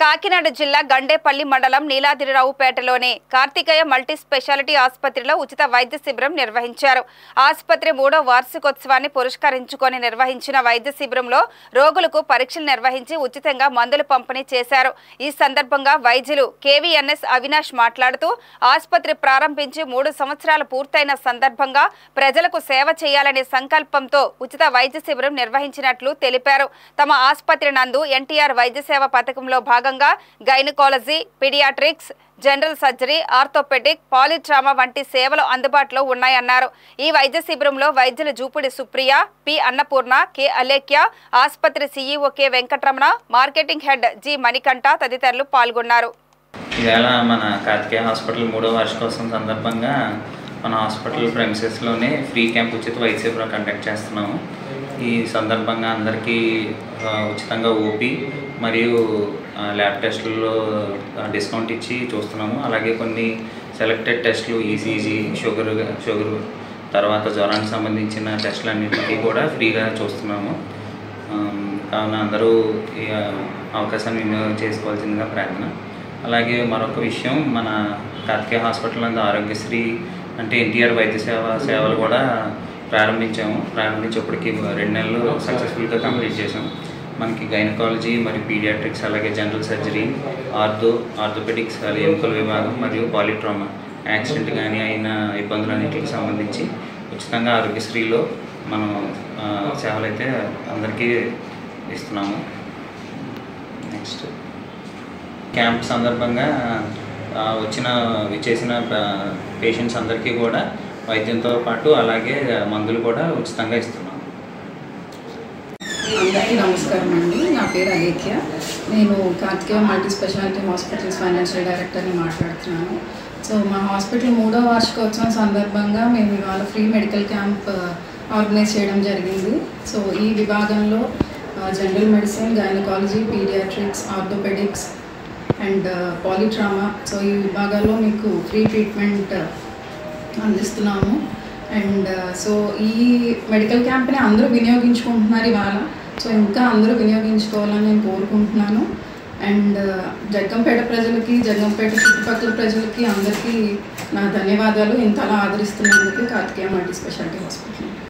కాకినాడ జిల్లా గండేపల్లి మండలం నీలాద్రిరావుపేటలోని Karthikeya multi speciality ఆసుపత్రిలో ఉచిత వైద్య శిబిరం నిర్వహించారు. ఆసుపత్రి 3వ వార్షికోత్సవాన్ని పురస్కరించుకొని నిర్వహించిన వైద్య శిబిరంలో రోగులకు పరీక్షలు నిర్వహించి ఉచితంగా మందులు పంపిణీ చేశారు. ఈ సందర్భంగా వైద్యులు కేవీఎన్ఎస్ అవినాష్ మాట్లాడుతూ ఆసుపత్రి ప్రారంభించి 3 సంవత్సరాలు పూర్తయిన సందర్భంగా ప్రజలకు సేవ చేయాలనే సంకల్పంతో ఉచిత వైద్య శిబిరం నిర్వహించినట్లు తెలిపారు. తమ ఆసుపత్రి నందు ఎన్టీఆర్ వైద్య సేవ పథకంలో భాగంగా gynaecology, paediatrics, general surgery, orthopaedic, polytrauma వంటి సేవలు అందుబాటులో ఉన్నాయన్నారు. ఈ వైద్య శిబిరంలో వైద్యులు జూపుడి సుప్రియ, పి అన్నపూర్ణ, కె అలేఖ్య, ఆసుపత్రి CEO K Venkataramana, marketing head G Manikanta తదితరులు పాల్గొన్నారు. ఇవాళ మన కార్తికేయ హాస్పిటల్ 3వ వార్షికోత్సవం సందర్భంగా మన హాస్పిటల్ ప్రెమిసెస్లోనే ఫ్రీ క్యాంప్ ఉచిత వైద్య శిబిరం కండక్ట్ చేస్తున్నాము. ఈ సందర్భంగా అందరికీ ఉచితంగా ఓపీ మరియు ల్యాబ్ టెస్టుల్లో డిస్కౌంట్ ఇచ్చి చూస్తున్నాము. అలాగే కొన్ని సెలెక్టెడ్ టెస్టులు ఈసీజీ, షుగర్ తర్వాత జ్వరానికి సంబంధించిన టెస్టులన్నింటికీ కూడా ఫ్రీగా చూస్తున్నాము. కావున అందరూ ఈ అవకాశాన్ని వినియోగం చేసుకోవాల్సిందిగా ప్రార్థన. అలాగే మరొక విషయం, మన కార్తికేయ హాస్పిటల్ నందు ఆరోగ్యశ్రీ అంటే ఎన్టీఆర్ వైద్య సేవలు కూడా ప్రారంభించేప్పటికి 2 నెలలు సక్సెస్ఫుల్గా కంప్లీట్ చేసాం. మనకి గైనకాలజీ మరియు పీడియాట్రిక్స్, అలాగే జనరల్ సర్జరీ, ఆర్థోపెడిక్స్, ఎముకల విభాగం మరియు పాలిట్రామా, యాక్సిడెంట్ కానీ అయిన ఇబ్బందులన్నింటికి సంబంధించి ఉచితంగా ఆరోగ్యశ్రీలో మనం సేవలు అయితే అందరికీ ఇస్తున్నాము. నెక్స్ట్ క్యాంప్ సందర్భంగా విచ్చేసిన పేషెంట్స్ అందరికీ కూడా వైద్యంతో పాటు అలాగే మందులు కూడా ఉచితంగా ఇస్తున్నాము. అందరికీ నమస్కారం అండి. నా పేరు అలేఖ్య. నేను Karthikeya multi speciality hospitals financial డైరెక్టర్ని మాట్లాడుతున్నాను. సో మా హాస్పిటల్ 3వ వార్షికోత్సవం సందర్భంగా మేము ఇవాళ ఫ్రీ మెడికల్ క్యాంప్ ఆర్గనైజ్ చేయడం జరిగింది. సో ఈ విభాగంలో general medicine, gynaecology, paediatrics, orthopaedics and polytrauma, so ఈ విభాగాల్లో మీకు ఫ్రీ ట్రీట్మెంట్ అందిస్తున్నాము. అండ్ సో ఈ మెడికల్ క్యాంప్ని అందరూ వినియోగించుకుంటున్నారు ఇవాళ. సో ఇంకా అందరూ వినియోగించుకోవాలని నేను కోరుకుంటున్నాను. అండ్ జగ్గంపేట ప్రజలకి, జగ్గంపేట చుట్టుపక్కల ప్రజలకి అందరికీ నా ధన్యవాదాలు ఇంతలా ఆదరిస్తున్నందుకు కార్తికేయ మల్టీ స్పెషాలిటీ హాస్పిటల్.